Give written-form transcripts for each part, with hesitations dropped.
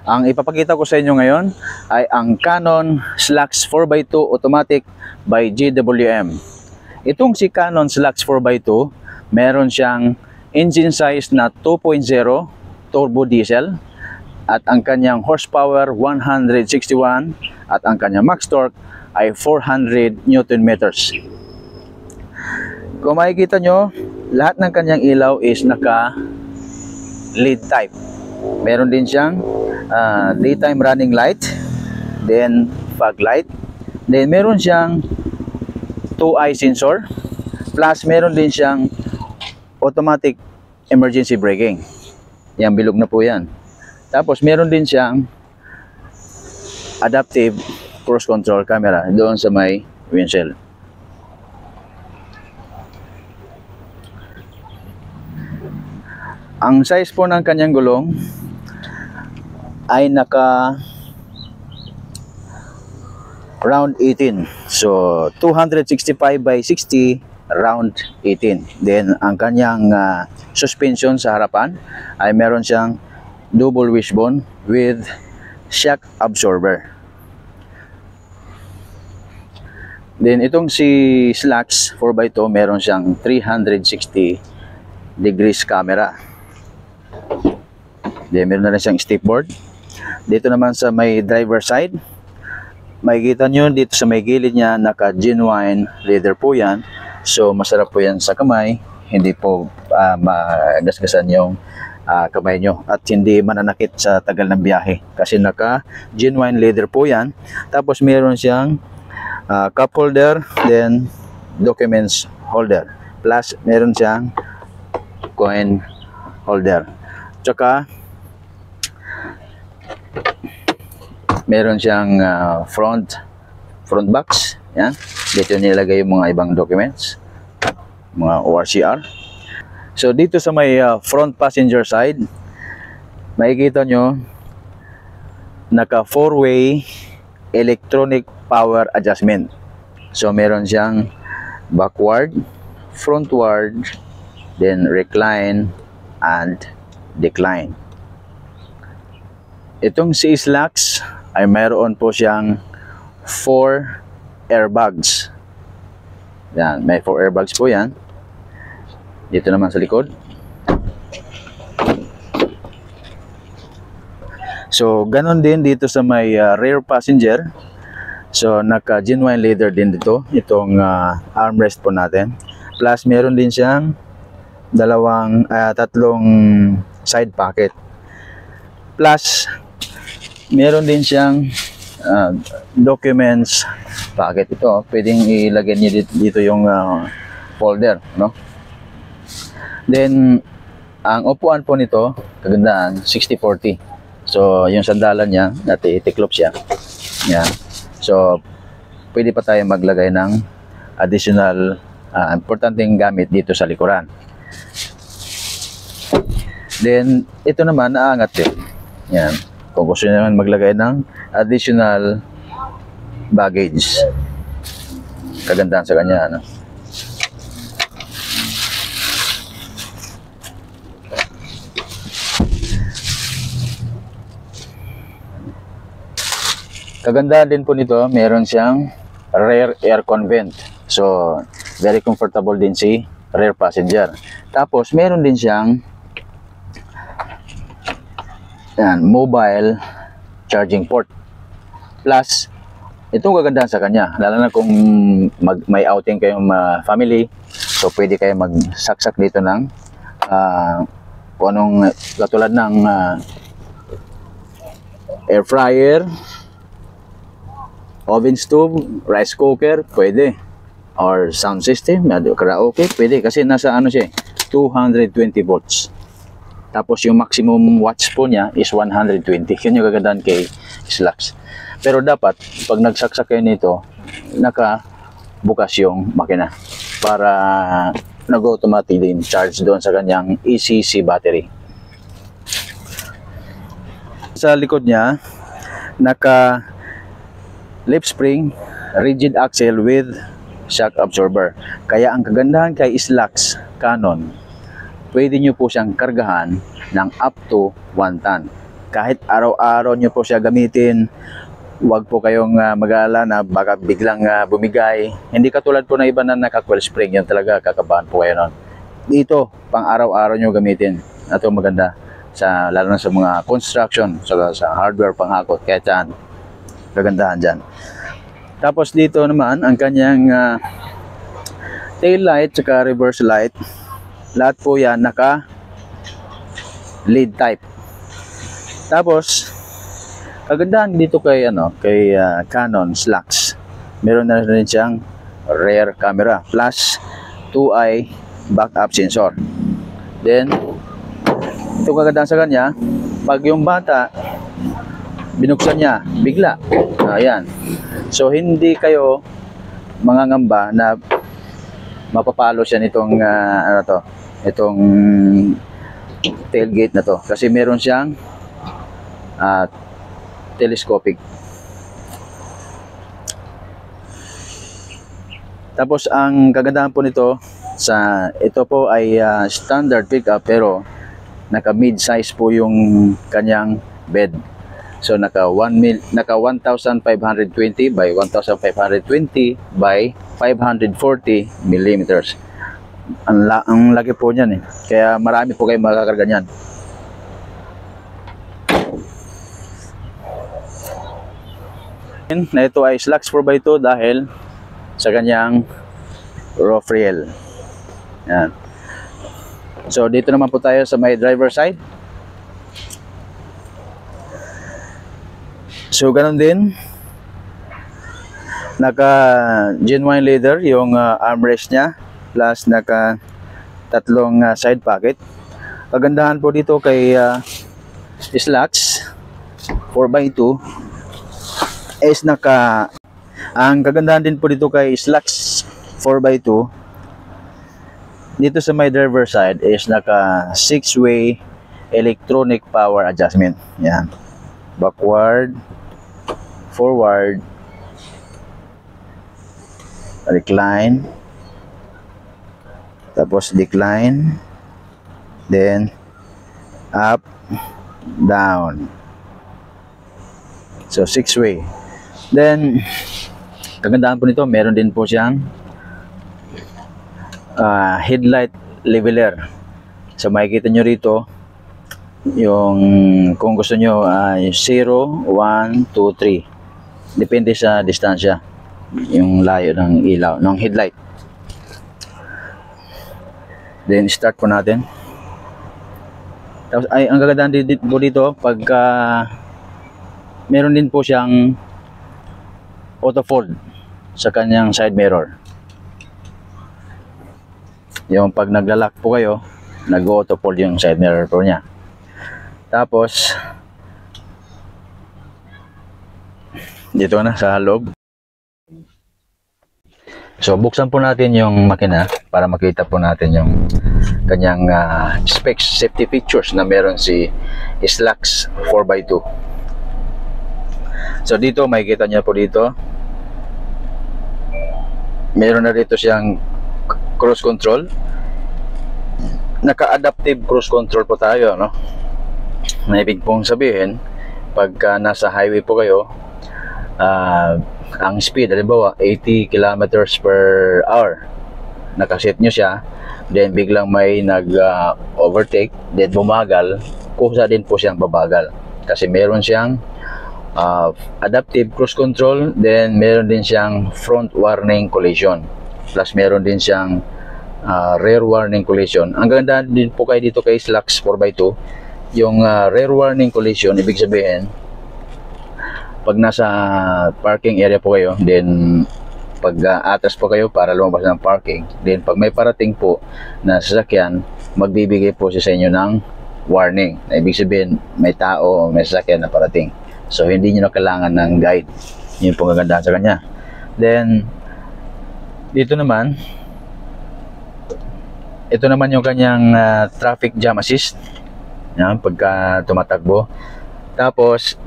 Ang ipapakita ko sa inyo ngayon ay ang Canon Slux 4x2 Automatic by GWM. Itong si Canon Slux 4x2, meron siyang engine size na 2.0 turbo diesel at ang kanyang horsepower 161 at ang kanyang max torque ay 400 Nm. Kung makikita nyo, lahat ng kanyang ilaw is naka LED type. Meron din siyang daytime running light, then fog light, then meron siyang 2-eye sensor, plus meron din siyang automatic emergency braking. Yan, bilog na po yan. Tapos meron din siyang adaptive cruise control camera doon sa may windshield. Ang size po ng kanyang gulong ay naka round 18. So 265 by 60 round 18. Then ang kanyang suspension sa harapan ay meron siyang double wishbone with shock absorber. Then itong si Slux 4x2 meron siyang 360 degrees camera. Then meron na rin siyang stepboard. Dito naman sa may driver side, makikita nyo dito sa may gilid niya, naka genuine leather po yan. So masarap po yan sa kamay, hindi po magasgasan yung kamay nyo at hindi mananakit sa tagal ng biyahe kasi naka genuine leather po yan. Tapos meron siyang cup holder, then documents holder, plus meron siyang coin holder, tsaka meron siyang front box. Yan, dito nilagay yung mga ibang documents, mga ORCR. So dito sa may front passenger side, makikita nyo naka 4-way electronic power adjustment. So meron siyang backward, frontward, then recline and decline. Itong si Slux ay mayroon po siyang 4 airbags. Yan, may 4 airbags po yan. Dito naman sa likod. So ganon din dito sa may rear passenger. So naka genuine leather din dito itong armrest po natin. Plus meron din siyang tatlong side pocket. Plus meron din siyang documents pocket. Ito, pwedeng ilagay niyo dito yung folder, no? Then ang upuan po nito, kagandaan, 60-40. So yung sandalan niya, natitiklop siya. Yan. So pwede pa tayo maglagay ng additional importanteng gamit dito sa likuran. Then ito naman naangat din. Yan. Kung gusto nyo naman maglagay ng additional baggage, kagandahan sa kanya, ano? Kagandahan din po nito, meron siyang rear aircon vent. So very comfortable din si rear passenger. Tapos meron din siyang mobile charging port. Plus, itong kagandahan sa kanya, lalo na kung may outing kayong family, so pwede kayo magsaksak dito ng kung anong katulad ng air fryer, oven stove, rice cooker, pwede. Or sound system, karaoke, pwede kasi nasa ano siya, 220 volts. Tapos yung maximum watts po niya is 120. Yun yung kagandahan kay Slux. Pero dapat, pag nagsaksak kayo nito, nakabukas yung makina para nag-automatic din charge doon sa kanyang ECC battery. Sa likod niya, naka lip spring, rigid axle with shock absorber. Kaya ang kagandahan kay Slux Canon, pwede nyo po siyang kargahan ng up to 1 ton. kahit araw-araw nyo po siya gamitin, huwag po kayong mag-alala na baka biglang bumigay. Hindi katulad po ng iba na naka-coil spring, yan talaga kakabahan po kayo nun. Dito, pang araw-araw nyo gamitin. Ito maganda, lalo na sa mga construction, sa hardware panghakot, kaya dyan, kagandahan dyan. Tapos dito naman, ang kanyang tail light, saka reverse light, lahat po yan naka lead type. Tapos, kagandahan dito kay Canon Slux, meron na rin siyang rear camera plus 2-eye backup sensor. Then ito kagandahan sa kanya, pag yung bata binuksan niya bigla, ayan, so hindi kayo mangangamba na mapapalo siya nitong itong tailgate na to, kasi meron siyang telescopic. Tapos ang kagandahan po nito, ito po ay standard pickup, pero naka mid-size po yung kanyang bed. So naka 1520 by 1520 by 540 millimeters. Ang laki po niyan kaya marami po kayo makakarga niyan. Na ito ay Slux 4x2 dahil sa kanyang roof rail. Yan. So dito naman po tayo sa may driver side. So ganun din, naka genuine leather yung armrest niya, plus naka tatlong side pocket. Kagandahan po dito kay Slux 4x2 is ang kagandahan din po dito kay Slux 4x2, dito sa my driver side is naka 6-way electronic power adjustment. Yan, backward, forward, recline, tapos decline, then up, down. So 6-way. Then kagandahan po nito, meron din po siyang headlight leveler. So makikita nyo rito yung kung gusto nyo 0, 1, 2, 3, depende sa distansya yung layo ng ilaw ng headlight. Then start po natin. Tapos ang kagandahan po dito, pagka meron din po siyang auto fold sa kanyang side mirror. Yung pag naglalak po kayo, nag-auto fold yung side mirror po niya. Tapos dito na sa loob. So buksan po natin yung makina para makita po natin yung kanyang specs, safety features na meron si Slux 4x2. So dito makikita niyo po dito, meron na dito siyang cruise control. Naka-adaptive cruise control po tayo, no? Na ibig pong sabihin, pagka nasa highway po kayo, ang speed, halimbawa 80 kilometers per hour, nakaset nyo siya, then biglang may nag-overtake, then bumagal, kusa din po siyang babagal. Kasi meron siyang adaptive cruise control, then meron din siyang front warning collision, plus meron din siyang rear warning collision. Ang ganda din po kayo dito kay Slux 4x2, yung rear warning collision, ibig sabihin, pag nasa parking area po kayo, then pag atras po kayo para lumabas ng parking, then pag may parating po na sasakyan, magbibigay po siya sa inyo ng warning. Na ibig sabihin, may tao o may sasakyan na parating. So hindi nyo na kailangan ng guide. Yun po kagandahan sa kanya. Then dito naman, ito naman yung kanyang traffic jam assist. Yan, pagka tumatakbo. Tapos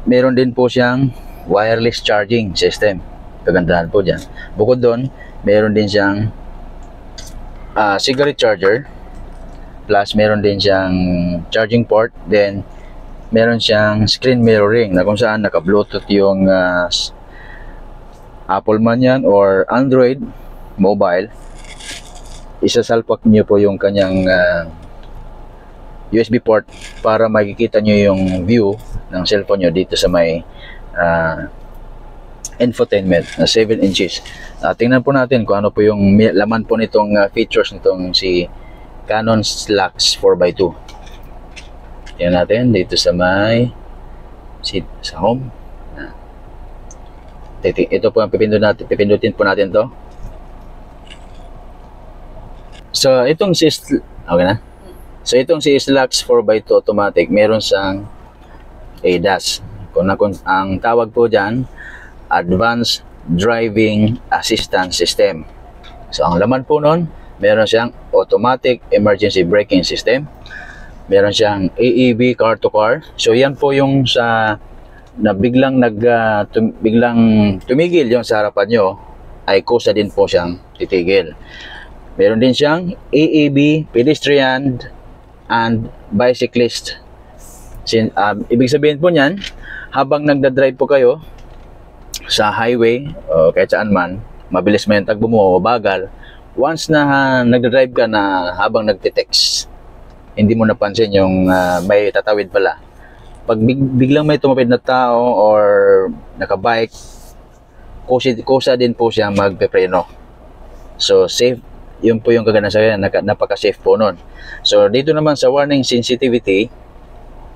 meron din po siyang wireless charging system. Kagandahan po dyan. Bukod doon, meron din siyang cigarette charger, plus meron din siyang charging port, then meron siyang screen mirroring na kung saan naka-Bluetooth yung Apple man yan or Android mobile. Isasalpak niyo po yung kanyang USB port para makikita nyo yung view ng cellphone nyo dito sa may infotainment na 7 inches. Tingnan po natin kung ano po yung laman po nitong features nitong si Canon Slux 4x2. Tingnan natin dito sa may sa home. Ito po ang pipindutin po natin to. So itong si okay na. So itong si Slux 4x2 automatic, meron siyang ADAS. Kung ang tawag po diyan, Advanced Driving Assistance System. So ang laman po nun, meron siyang Automatic Emergency Braking System. Meron siyang AEB car to car. So yan po yung sa na biglang biglang tumigil yung sa harapan nyo, ay kusa din po siyang titigil. Meron din siyang AEB pedestrian and bicyclist. Ibig sabihin po niyan, habang nagda-drive po kayo sa highway o kahit saan man, mabilis man yung takbo mo o bagal, once na nagda-drive ka na habang nagte-text, hindi mo napansin yung may tatawid pala. Pag biglang may tumapid na tao or nakabike, kusa din po siya magpepreno. So safe, yun po yung kaganasan, napaka-safe po nun. So dito naman sa warning sensitivity,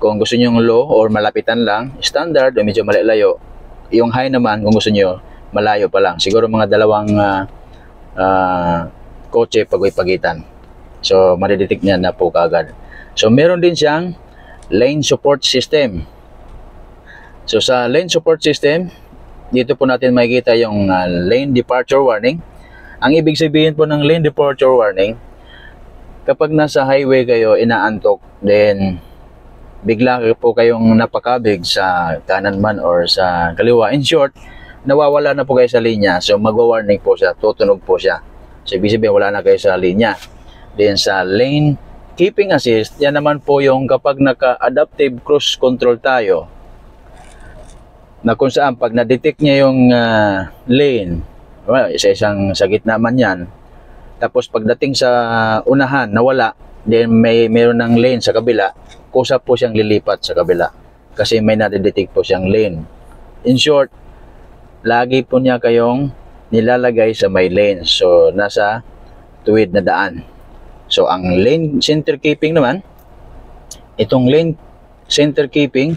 kung gusto nyo low or malapitan lang, standard o medyo malayo. Yung high naman, kung gusto nyo, malayo pa lang. Siguro mga dalawang kotse pag-pagitan. So madidetect niya na po kaagad. So meron din siyang lane support system. So sa lane support system, dito po natin makikita yung lane departure warning. Ang ibig sabihin po ng lane departure warning, kapag nasa highway kayo, inaantok, then bigla po kayong napakabig sa kanan man or sa kaliwa. In short, nawawala na po kayo sa linya. So magwa-warning po siya, tutunog po siya. So ibig sabihin wala na kayo sa linya. Then sa lane keeping assist, yan naman po yung kapag naka-adaptive cruise control tayo, na kung saan pag na-detect niya yung lane, well, sa gitna man yan, tapos pagdating sa unahan, nawala, then meron ng lane sa kabila, kusa po siyang lilipat sa kabila kasi may na-detect po siyang lane. In short, lagi po niya kayong nilalagay sa may lane, so nasa tuwid na daan. So ang lane center keeping naman, itong lane center keeping,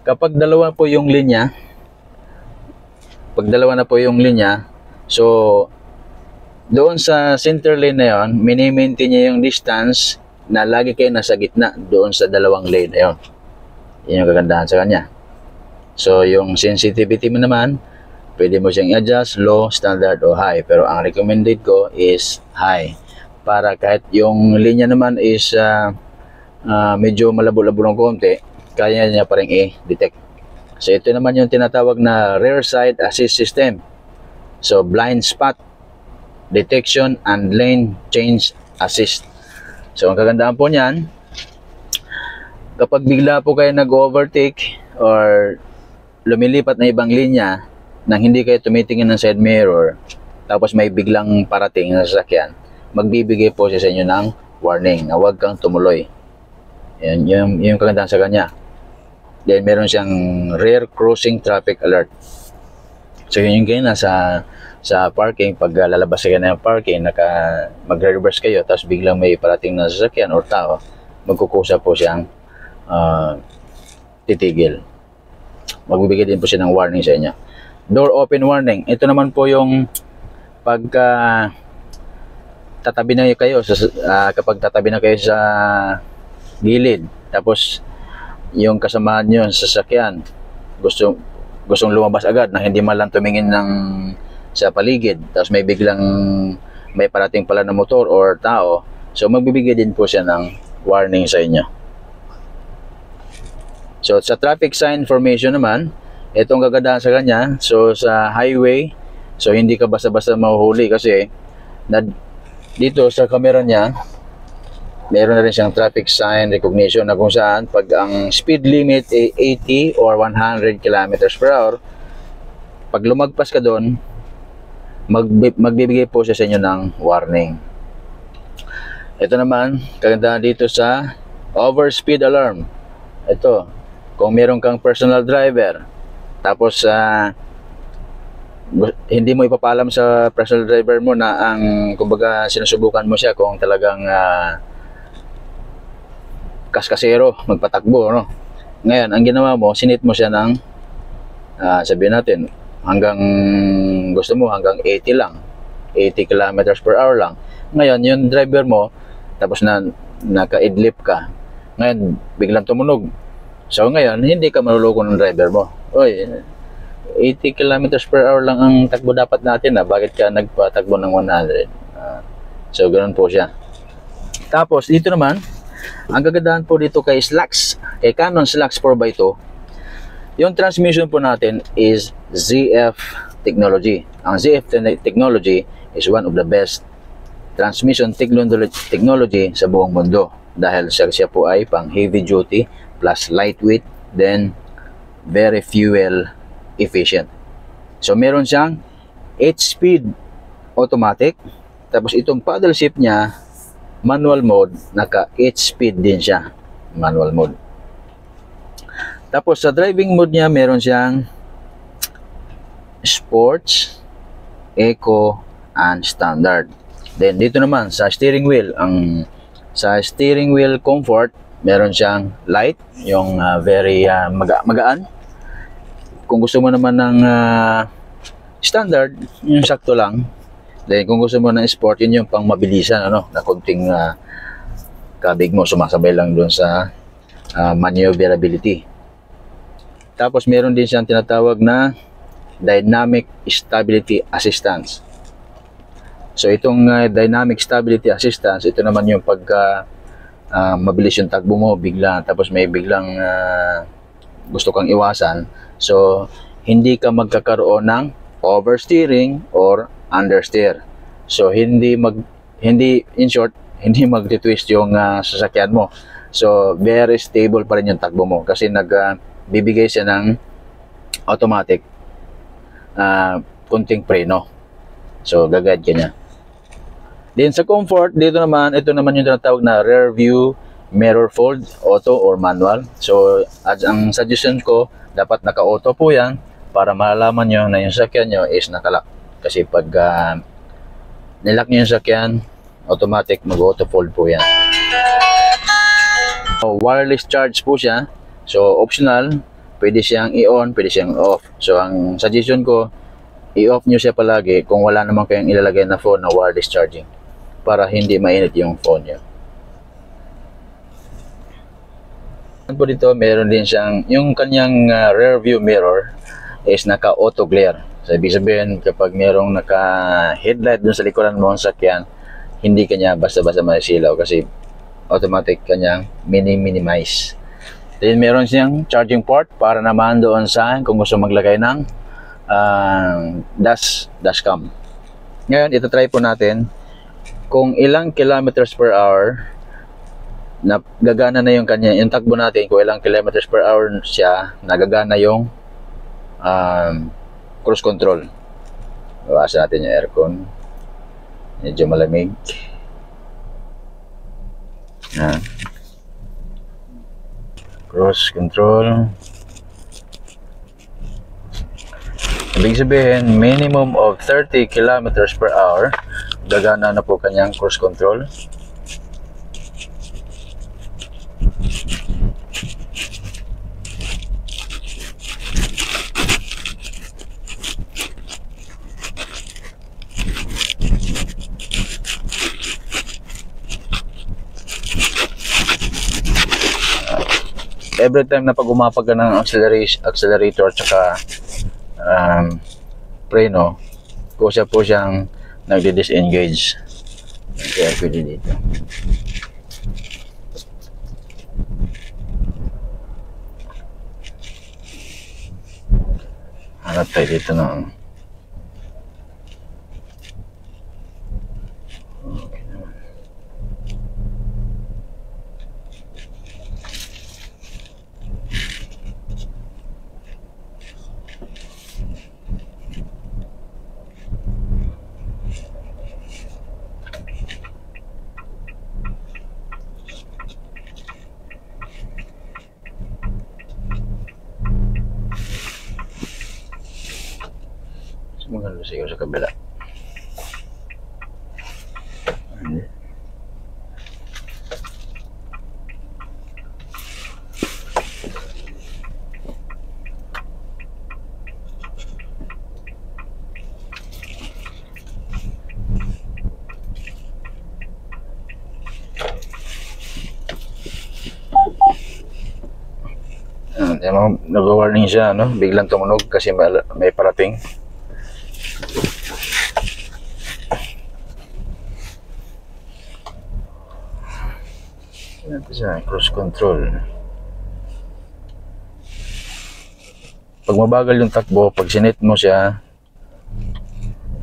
kapag dalawa po yung linya, so doon sa center lane na yun, mini-maintain niya yung distance na lagi kayo nasa gitna doon sa dalawang lane na yun. Yun yung kagandahan sa kanya. So yung sensitivity mo naman, pwede mo siyang i-adjust, low, standard, o high. Pero ang recommended ko is high. Para kahit yung linya naman is medyo malabo-labo ng konti, kaya niya pa rin i-detect. So ito naman yung tinatawag na rear side assist system. So blind spot detection and lane change assist. So ang kagandahan po niyan, kapag bigla po kayo nag-overtake or lumilipat na ibang linya nang hindi kayo tumitingin ng side mirror, tapos may biglang parating na sasakyan, magbibigay po siya sa inyo ng warning na huwag kang tumuloy. Yan, yung kagandahan sa kanya. Then meron siyang rear cruising traffic alert. So yun yung ganyan sa parking, pag lalabas kayo ng parking, mag-reverse kayo, tapos biglang may parating na sasakyan or tao, magkukusa po siyang titigil. Magbibigay din po siya ng warning sa inyo. Door open warning. Ito naman po yung pagka tatabi na kayo kapag tatabi na kayo sa gilid, tapos yung kasamahan nyo sa sasakyan gustong lumabas agad na hindi man lang tumingin sa paligid, tapos may parating pala na motor or tao, so magbibigay din po siya ng warning sa inyo. So sa traffic sign information naman, itong kagandahan sa kanya, so sa highway, so hindi ka basta-basta mahuhuli kasi dito sa camera niya, Meron na rin siyang traffic sign recognition na kung saan pag ang speed limit ay 80 or 100 kilometers per hour, pag lumagpas ka doon, magbibigay po siya sa inyo ng warning. Ito naman, kagandahan dito sa overspeed alarm. Ito, kung meron kang personal driver, tapos hindi mo ipapalam sa personal driver mo na ang, kumbaga, sinusubukan mo siya kung talagang kaskasero, magpatakbo, no? Ngayon, ang ginawa mo, sinit mo siya ng, sabihin natin, hanggang, gusto mo, hanggang 80 lang. 80 kilometers per hour lang. Ngayon, yung driver mo, tapos naka-idlip ka. Ngayon, biglang tumunog. So, ngayon, hindi ka maluloko ng driver mo. Oy, 80 kilometers per hour lang ang takbo dapat natin, bakit ka nagpatakbo ng 100? So, ganoon po siya. Tapos, dito naman, ang kagandahan po dito kay Slux, kay Canon Slux 4x2, yung transmission po natin is ZF technology. Ang ZF technology is one of the best transmission technology sa buong mundo dahil siya po ay pang heavy duty plus lightweight, then very fuel efficient. So meron siyang 8-speed automatic, tapos itong paddle shift niya manual mode, naka 8-speed din siya, manual mode. Tapos sa driving mode niya meron siyang sports, eco, and standard. Then dito naman sa steering wheel, sa steering wheel comfort meron siyang light, yung very magaan. Kung gusto mo naman ng standard, yung sakto lang. Then kung gusto mo ng sport, yun yung pang mabilisan, na konting kabig mo sumasabay lang doon sa maneuverability. Tapos meron din siyang tinatawag na dynamic stability assistance. So itong dynamic stability assistance, ito naman yung pagka mabilis yung takbo mo bigla, tapos may biglang gusto kang iwasan. So hindi ka magkakaroon ng oversteering or understeer. So hindi in short, hindi magti-twist yung sasakyan mo. So very stable pa rin yung takbo mo kasi nagbibigay siya ng automatic kunting preno. So gagad ka niya. Then sa comfort, ito naman yung tinatawag na rear view mirror fold, auto or manual. So ang suggestion ko, dapat naka-auto po yan para malalaman nyo na yung sakyan nyo is nakalock. Kasi pag nilock nyo yung sakyan, automatic mag-auto fold po yan. So, wireless charge po siya. So optional, pwede siyang i-on, pwede siyang off. So ang suggestion ko, i-off nyo siya palagi kung wala naman kayong ilalagay na phone na wireless charging para hindi mainit yung phone nyo. Po dito, meron din siyang, yung kanyang rear view mirror is naka-auto glare. So ibig sabihin, kapag merong naka-headlight dun sa likuran mo sa sakyan, hindi kanya basta-basta masilaw kasi automatic kanyang minimize. Then meron siyang charging port para naman doon sa kung gusto maglagay ng dashcam. Ngayon, ito try po natin kung ilang kilometers per hour na gagana na yung kanya, yung takbo natin, kung ilang kilometers per hour siya, nagagana yung cruise control. Bawasan natin yung aircon. Medyo malamig. Cruise control. Ibig sabihin, minimum of 30 kilometers per hour, gagana na po kanyang cruise control. Every time na pag umapag ka ng accelerator at saka preno, kusa po siyang nagdi-disengage. Kaya pwede dito. Hanap tayo dito ng siguro sa kabila. Nag-warning siya, no? Biglang tumunog kasi may parating. Ito siya, cruise control. Pag mabagal yung takbo, pag sinit mo siya,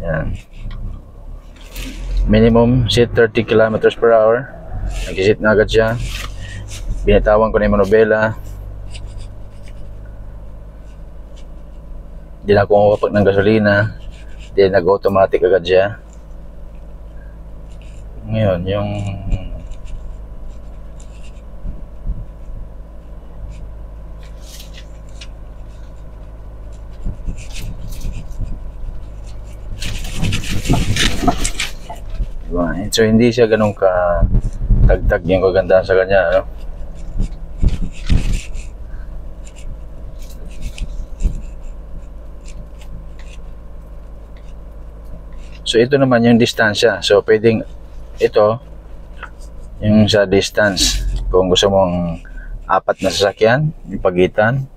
yan. Minimum set 30 kilometers per hour. Nag-sit na agad siya. Binitawan ko na yung manobela. Hindi na ako makapag ng gasolina. Hindi nag-automatic agad siya. Ngayon, yung diba? So hindi siya ganun ka tagtag yung kagandahan sa kanya, no? So ito naman yung distansya. So pwedeng ito yung sa distance. Kung gusto mong 4 na sasakyan, yung pagitan,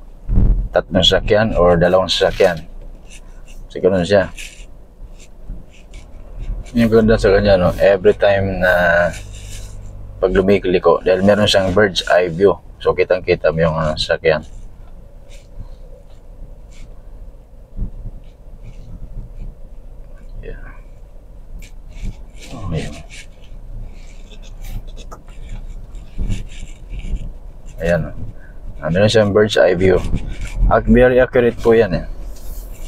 3 sasakyan or 2 sasakyan. So ganoon siya. Yung ganda sa kanya, no? Every time na pag lumiliko, dahil meron siyang bird's eye view. So kitang-kita mo yung sasakyan. Ayan. Meron siyang bird's eye view. Very accurate po yan, eh.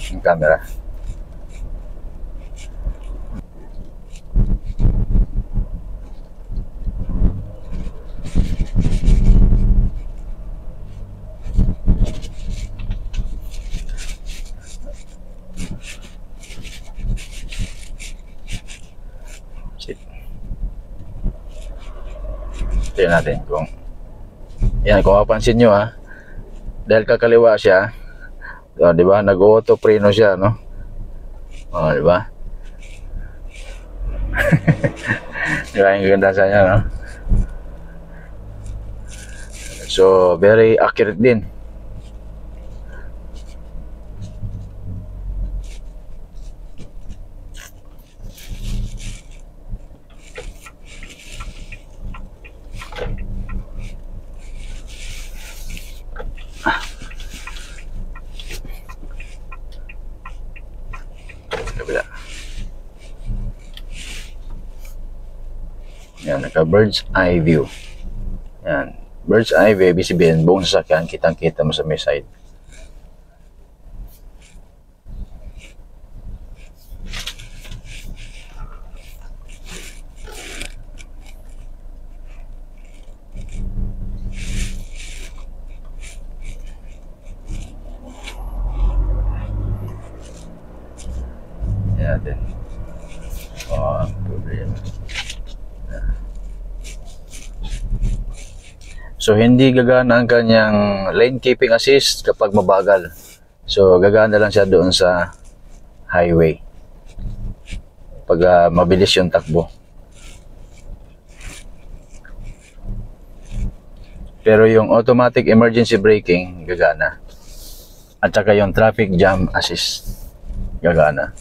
Yung camera. Tignan natin kung yan, kung mapansin nyo, dahil kakaliwa siya, di ba, nag-auto preno siya, no? Di ba? Di ba yung ganda sa niya, no? So very accurate din. Yan, naka bird's eye view. Yan, bird's eye view, ibig sabihin, buong sasakyan, kitang-kita mo sa may side. Yan din. Problema. So hindi gagana ang kanyang lane keeping assist kapag mabagal. So gagana lang siya doon sa highway pag mabilis yung takbo. Pero yung automatic emergency braking gagana. At saka yung traffic jam assist gagana.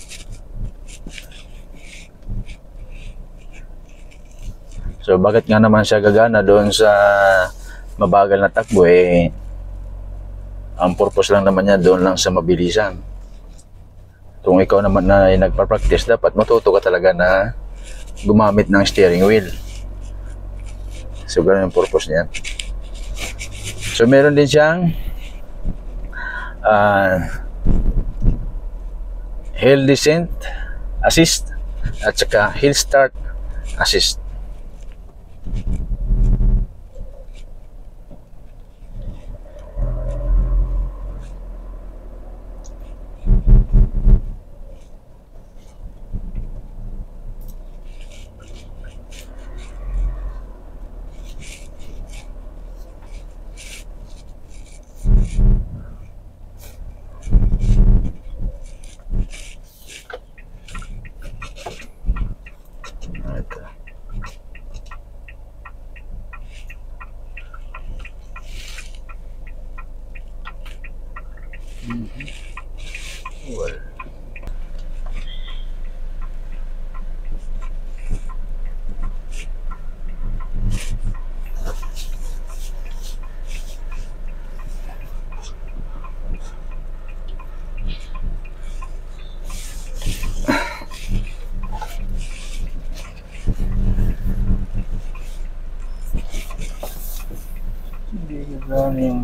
So bakit nga naman siya gagana doon sa mabagal na takbo, ang purpose lang naman niya doon lang sa mabilisan. Kung ikaw naman na nagpa-practice, dapat matuto ka talaga na gumamit ng steering wheel. So ganun yung purpose niya. So meron din siyang hill descent assist at saka hill start assist. Well. Hindi gano'n yung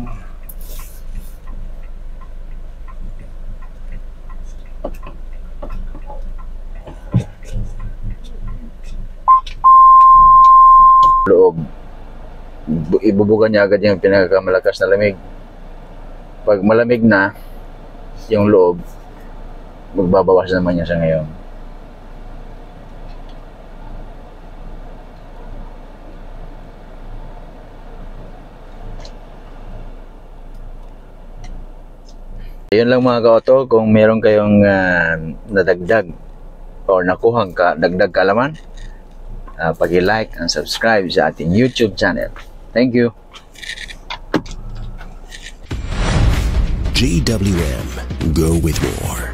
loob. Ibubugan niya agad yung pinakamalakas na lamig. Pag malamig na yung loob, magbabawas naman niya sa ngayon. Yun lang mga ka-auto, kung meron kayong nadagdag or nakuhang dagdag kaalaman, pag-like and subscribe sa ating YouTube channel. Thank you. JWM, go with more.